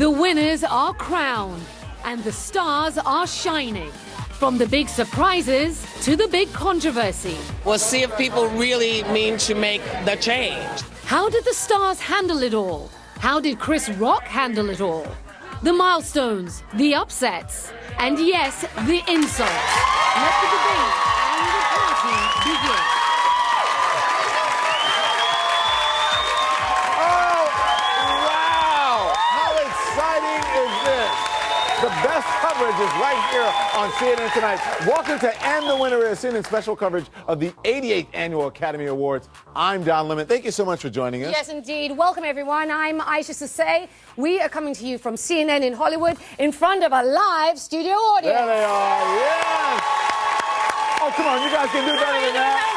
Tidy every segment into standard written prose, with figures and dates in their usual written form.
The winners are crowned and the stars are shining. From the big surprises to the big controversy. We'll see if people really mean to make the change. How did the stars handle it all? How did Chris Rock handle it all? The milestones, the upsets, and yes, the insults. Let the debate and the party begin. Oh, wow! How exciting is this? The best coverage is right here on CNN Tonight. Welcome to And the Winner Is, CNN special coverage of the 88th Annual Academy Awards. I'm Don Lemon. Thank you so much for joining us. Yes, indeed. Welcome, everyone. I'm Aisha Sasay. We are coming to you from CNN in Hollywood in front of a live studio audience. There they are, yes! Oh, come on, you guys can do better than that.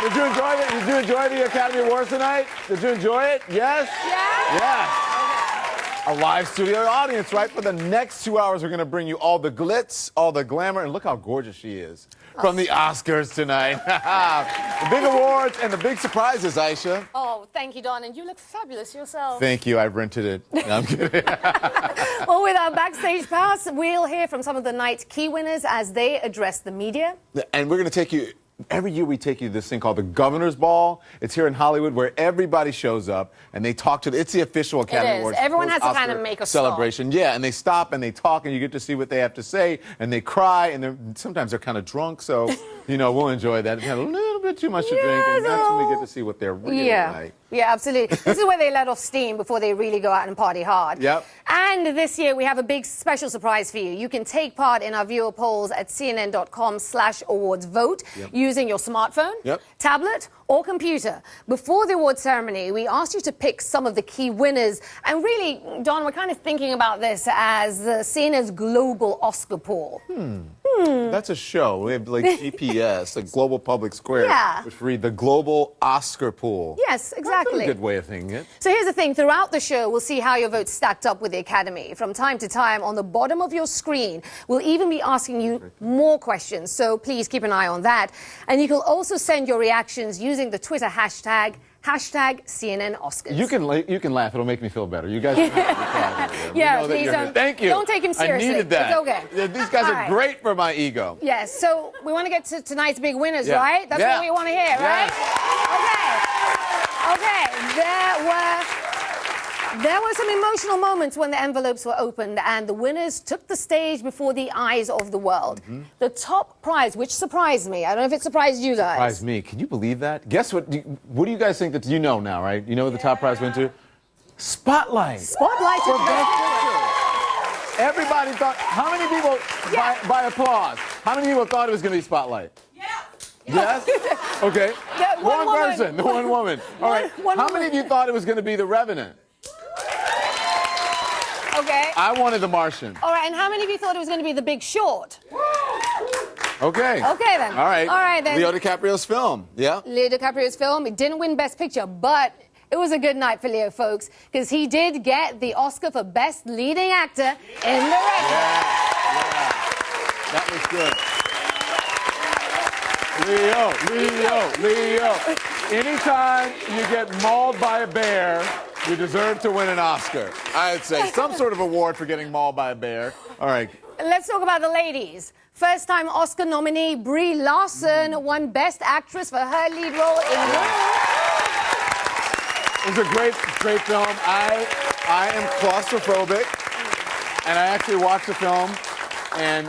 Did you enjoy it? Did you enjoy the Academy Awards tonight? Did you enjoy it? Yes? Yeah? Yes. Okay. A live studio audience, right? For the next 2 hours, we're going to bring you all the glitz, all the glamour, and look how gorgeous she is from the Oscars tonight. The big awards and the big surprises, Aisha. Oh, thank you, Don. And you look fabulous yourself. Thank you. I rented it. No, I'm kidding. Well, with our backstage pass, we'll hear from some of the night's key winners as they address the media. And we're going to take you... Every year we take you to this thing called the Governor's Ball. It's here in Hollywood where everybody shows up and they talk to... It's the official Academy Awards. Everyone has to kind of make a celebration. stop. Yeah, and they stop and they talk and you get to see what they have to say and they cry and sometimes they're kind of drunk, so, you know, we'll enjoy that. They had a little bit too much to drink and that's when we get to see what they're really like. Yeah, absolutely. This is where they let off steam before they really go out and party hard. Yep. And this year we have a big special surprise for you. You can take part in our viewer polls at cnn.com/awards vote using your smartphone, tablet, or computer. Before the award ceremony, we asked you to pick some of the key winners. And really, Don, we're kind of thinking about this as CNN's global Oscar poll. That's a show. We have like GPS, the Global Public Square, which read the Global Oscar Pool. Yes, exactly. That's a good way of thinking it. So here's the thing. Throughout the show, we'll see how your votes stacked up with the Academy. From time to time, on the bottom of your screen, we'll even be asking you more questions. So please keep an eye on that. And you can also send your reactions using the Twitter hashtag CNN Oscars. You can laugh. It'll make me feel better. You guys. Please don't. Thank you. Don't take him seriously. I needed that. It's okay. Yeah, these guys are great for my ego. Yes. So we want to get to tonight's big winners, right? That's what we want to hear, right? Okay. There were some emotional moments when the envelopes were opened and the winners took the stage before the eyes of the world. The top prize, which surprised me. I don't know if it surprised you guys. Surprised me. Can you believe that? Guess what? What do you guys think that you know now, right? You know what the top prize went to? Spotlight. Spotlight. For Best Picture. Everybody thought. How many people, by applause, how many people thought it was going to be Spotlight? Yes? Okay. One person. One woman. All right. How many of you thought it was going to be The Revenant? Okay. I wanted The Martian. All right, and how many of you thought it was going to be The Big Short? Okay. Okay, then. All right. All right, then. Leo DiCaprio's film. Yeah. Leo DiCaprio's film. It didn't win Best Picture, but it was a good night for Leo, folks, because he did get the Oscar for Best Leading Actor in The Revenant. Yeah. That was good. Leo. Anytime you get mauled by a bear, you deserve to win an Oscar. I'd say some sort of award for getting mauled by a bear. All right. Let's talk about the ladies. First-time Oscar nominee Brie Larson won Best Actress for her lead role in It was a great film. I am claustrophobic, and I actually watched the film, and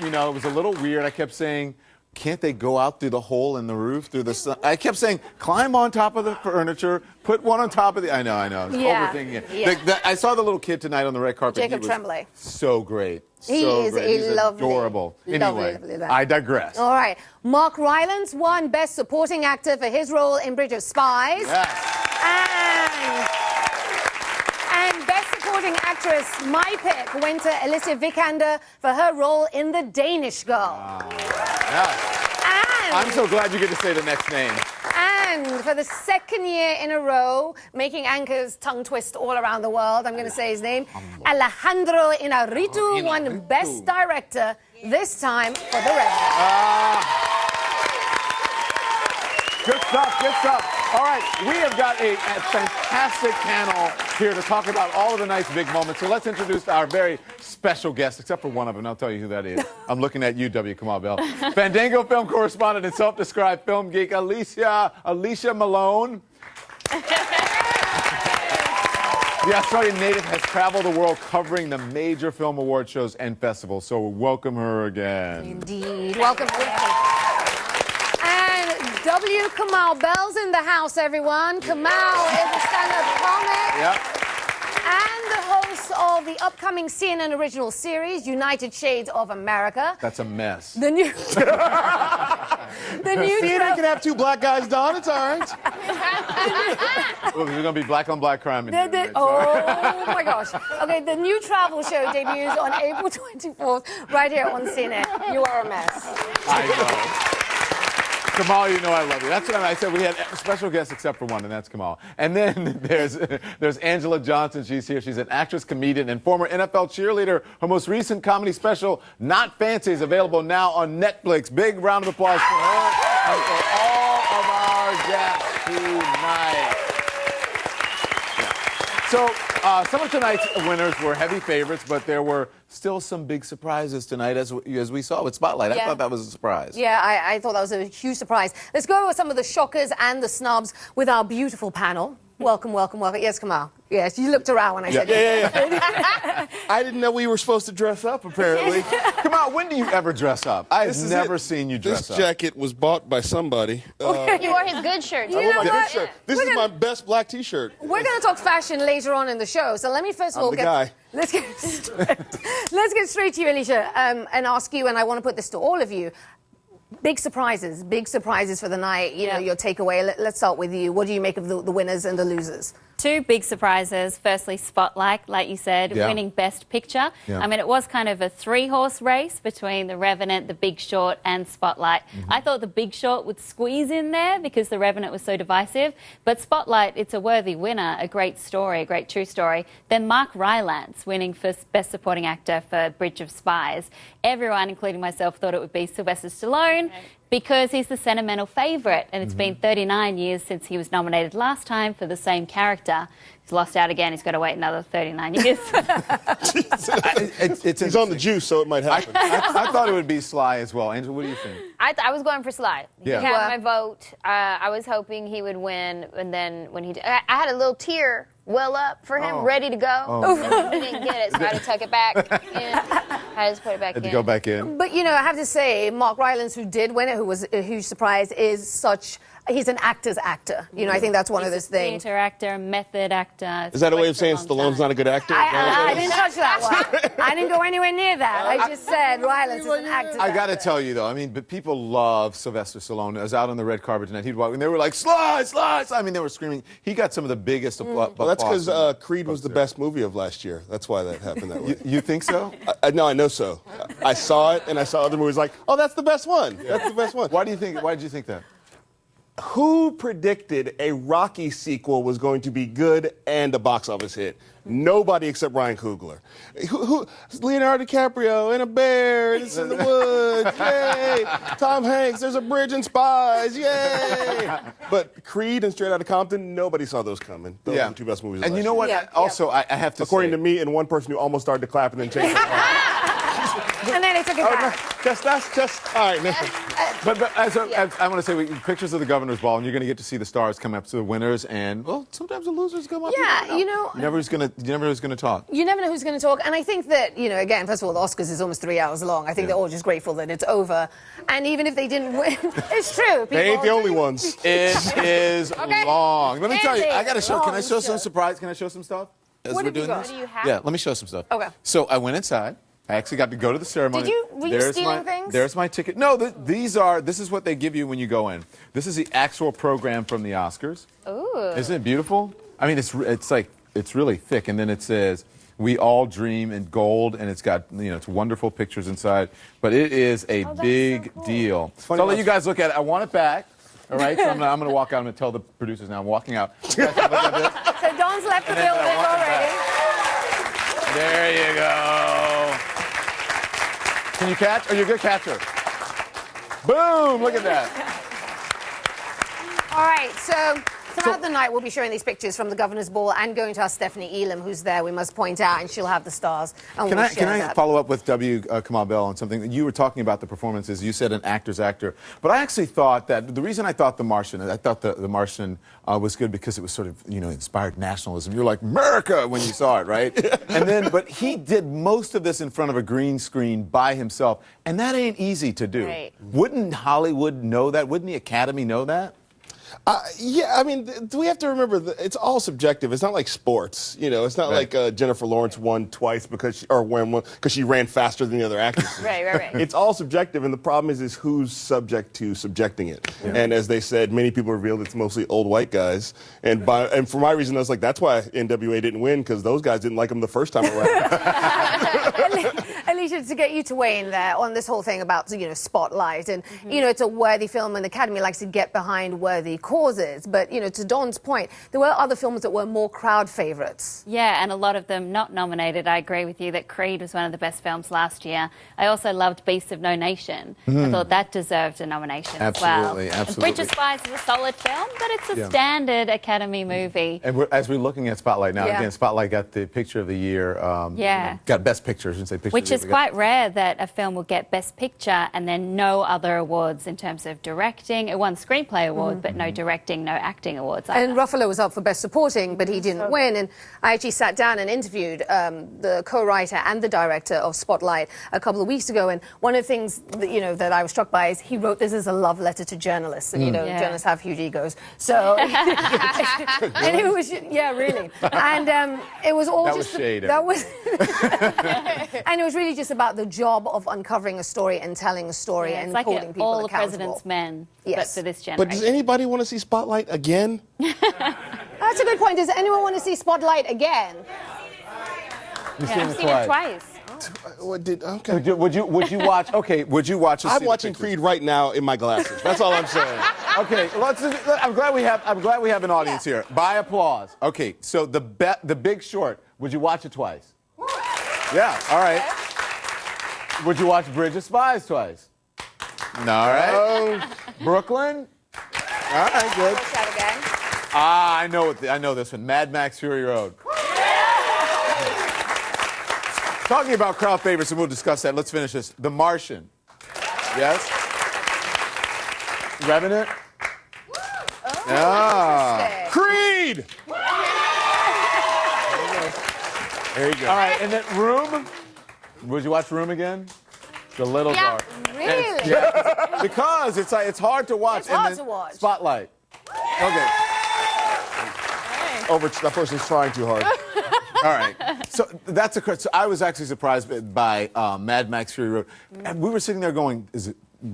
it was a little weird. I kept saying, can't they go out through the hole in the roof, through the sun? I kept saying, climb on top of the furniture, put one on top of the... I know. I was overthinking it. Yeah. I saw the little kid tonight on the red carpet. Jacob Tremblay. So great. He is adorable. Anyway, I digress. All right. Mark Rylance won Best Supporting Actor for his role in Bridge of Spies. Yes. And Best Supporting Actress, my pick, went to Alicia Vikander for her role in The Danish Girl. I'm so glad you get to say the next name. And for the second year in a row, making Anchor's tongue twist all around the world, I'm going to say his name, Alejandro Inarritu won Best Director, this time for The Revenant. Good stuff, good stuff. All right, we have got a fantastic panel here to talk about all of the nice big moments. So let's introduce our very special guest, except for one of them. I'll tell you who that is. I'm looking at you, W. Kamau Bell. Fandango film correspondent and self-described film geek, Alicia Malone. The Australian native has traveled the world covering the major film award shows and festivals. So welcome her again. Indeed. Welcome. W. Kamau Bell's in the house, everyone. Kamau is a stand-up comic. Yep. And the host of the upcoming CNN original series, United Shades of America. That's a mess. The new... CNN can have two black guys, Don. It's all right. Well, there's going to be black on black crime in here. Oh, my gosh. Okay, the new travel show debuts on April 24th, right here on CNN. You are a mess. I know. Kamau, you know I love you. That's what I said. We had special guests except for one, and that's Kamau. And then there's Angela Johnson. She's here. She's an actress, comedian, and former NFL cheerleader. Her most recent comedy special, Not Fancy, is available now on Netflix. Big round of applause for her and for all of our guests tonight. So some of tonight's winners were heavy favorites, but there were still some big surprises tonight, as we saw with Spotlight. I thought that was a surprise. Yeah, I thought that was a huge surprise. Let's go with some of the shockers and the snubs with our beautiful panel. Welcome, welcome, welcome. Yes, Kamau. Yes, you looked around when I said that. I didn't know we were supposed to dress up, apparently. Kamau, when do you ever dress up? I've never seen you dress up. This jacket was bought by somebody. You wore his good shirt. You know my what? good shirt. This is my best black T-shirt. We're going to talk fashion later on in the show, so let me first of all let's get straight to you, Alicia, and ask you, and I want to put this to all of you. Big surprises for the night, you know, your takeaway. Let's start with you. What do you make of the winners and the losers? Two big surprises. Firstly, Spotlight, like you said, winning Best Picture. Yeah. I mean, it was kind of a three-horse race between The Revenant, The Big Short, and Spotlight. I thought The Big Short would squeeze in there because The Revenant was so divisive. But Spotlight, it's a worthy winner, a great story, a great true story. Then Mark Rylance winning for Best Supporting Actor for Bridge of Spies. Everyone, including myself, thought it would be Sylvester Stallone, because he's the sentimental favourite, and it's been 39 years since he was nominated last time for the same character. He's lost out again. He's got to wait another 39 years. He's on the juice, so it might happen. I thought it would be Sly as well. Angela, what do you think? I was going for Sly. Yeah. He had my vote. I was hoping he would win, and then when he did, I had a little tear well up for him, ready to go. And he didn't get it, so I had to tuck it back in. I just put it back in. Had to go back in. But, you know, I have to say, Mark Rylance, who did win it, who was a huge surprise, he's an actor's actor. You know, I think that's one of those things. Theatre actor, method actor. Is that a way of saying Stallone's not a good actor? I didn't touch that one. I didn't go anywhere near that. I just said Rylance is an actor's I got to actor. tell you, though, I mean, but people love Sylvester Stallone. I was out on the red carpet tonight. He'd walk, and they were like, Sly, Sly, Sly. I mean, they were screaming. He got some of the biggest applause. Well, that's because Creed was the best movie of last year. That's why that happened that way. You think so? No, I know so. I saw it, and I saw other movies like, oh, that's the best one. That's the best one. Why did you think that? Who predicted a Rocky sequel was going to be good and a box office hit? Nobody except Ryan Coogler. Leonardo DiCaprio and a bear, and it's in the woods, yay! Tom Hanks, there's a bridge and spies, yay! But Creed and Straight Outta Compton, nobody saw those coming. Those are the two best movies. And you know what? Also, I have to according say, to me and one person who almost started to clap and then changed it. And then they took it back. That's just all right. But I want to say, pictures of the Governor's Ball, and you're going to get to see the stars come up to the winners, and well, sometimes the losers come up. Yeah, you know. You never know who's going to talk. You never know who's going to talk, and I think that, you know, again, first of all, the Oscars is almost 3 hours long. I think they're all just grateful that it's over, and even if they didn't win, it's true. They ain't the only ones. It is long. Let me tell you, I got to show. Can I show some surprise? Can I show some stuff as What we're have you doing got? this? What do you have? Yeah, let me show some stuff. Okay. So I went inside. I actually got to go to the ceremony. Were you stealing things? There's my ticket. No, this is what they give you when you go in. This is the actual program from the Oscars. Ooh. Isn't it beautiful? I mean, it's really thick, and then it says, "We all dream in gold," and it's got, you know, it's wonderful pictures inside. But it is a big deal. So I'll let you guys look at it. I want it back. All right, so I'm going to walk out. I'm going to tell the producers now I'm walking out. You guys can look at this. So Don's left the building already. There you go. Can you catch? Are you a good catcher? Boom! Look at that. All right, so throughout the night, we'll be showing these pictures from the Governor's Ball and going to our Stephanie Elam, who's there, we must point out, and she'll have the stars. And Can I follow up with Kamal Bell on something that you were talking about the performances? You said an actor's actor. But I actually thought that the reason I thought The Martian was good because it was sort of, inspired nationalism. You're like, America, when you saw it, right? But he did most of this in front of a green screen by himself. And that ain't easy to do. Right. Wouldn't Hollywood know that? Wouldn't the Academy know that? Yeah, I mean, we have to remember that it's all subjective. It's not like sports, It's not like Jennifer Lawrence won twice because she ran faster than the other actors. Right. It's all subjective, and the problem is who's subject to subjecting it. Yeah. And as they said, many people revealed it's mostly old white guys. And for my reason, I was like, that's why NWA didn't win, because those guys didn't like them the first time around. Alicia, to get you to weigh in there on this whole thing about Spotlight, and it's a worthy film, and the Academy likes to get behind worthy causes. But to Dawn's point, there were other films that were more crowd favorites. Yeah, and a lot of them not nominated. I agree with you that Creed was one of the best films last year. I also loved Beasts of No Nation. I thought that deserved a nomination as well. Absolutely. And Bridge of Spies is a solid film, but it's a standard Academy movie. And as we're looking at Spotlight now, again, Spotlight got the Picture of the Year. Got Best Picture, I shouldn't say Picture Which of the Year. is quite rare that a film will get Best Picture and then no other awards in terms of directing. It won Screenplay Award, but no directing, no acting awards either. And Ruffalo was up for Best Supporting, but he didn't win. And I actually sat down and interviewed the co-writer and the director of Spotlight a couple of weeks ago. And one of the things that I was struck by is he wrote this as a love letter to journalists. And journalists have huge egos. So, and it was, really. And it was all that just... was shade. That was... And it was really just about the job of uncovering a story and telling a story and it's holding like people All the accountable. President's Men, Yes. but for this generation. But does anybody want to see Spotlight again? That's a good point. Does anyone want to see Spotlight again? You've I've seen it twice. Okay. Would you watch? Okay, would you watch? I'm watching Creed right now in my glasses. That's all I'm saying. Okay, I'm glad we have an audience here. By applause. Okay, so the Big Short. Would you watch it twice? Yeah. All right. Would you watch Bridge of Spies twice? No. All right. Brooklyn. All right. Good. Watch that again. I know this one. Mad Max Fury Road. Talking about crowd favorites, and we'll discuss that. Let's finish this. The Martian. Yes? Revenant? Oh, Creed! There you go. All right, and then Room? Would you watch Room again? The Little Dark. Really? Yeah, because it's hard to watch. It's hard and then to watch. Spotlight. Okay. That person's trying too hard. All right. So so I was actually surprised by Mad Max Fury Road. And we were sitting there going,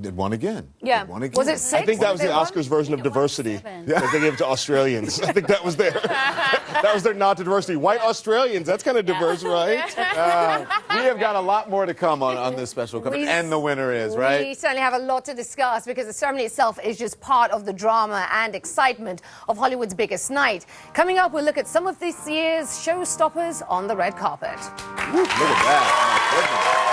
it won again. Yeah. It won again. Was it 6? I think that was the Oscars version of diversity that they gave to Australians. I think that was that was their nod to diversity. White Australians, that's kind of diverse, right? We have got a lot more to come on this special coverage, and the winner is, right? We certainly have a lot to discuss because the ceremony itself is just part of the drama and excitement of Hollywood's biggest night. Coming up, we'll look at some of this year's showstoppers on the red carpet. Look at that. My goodness.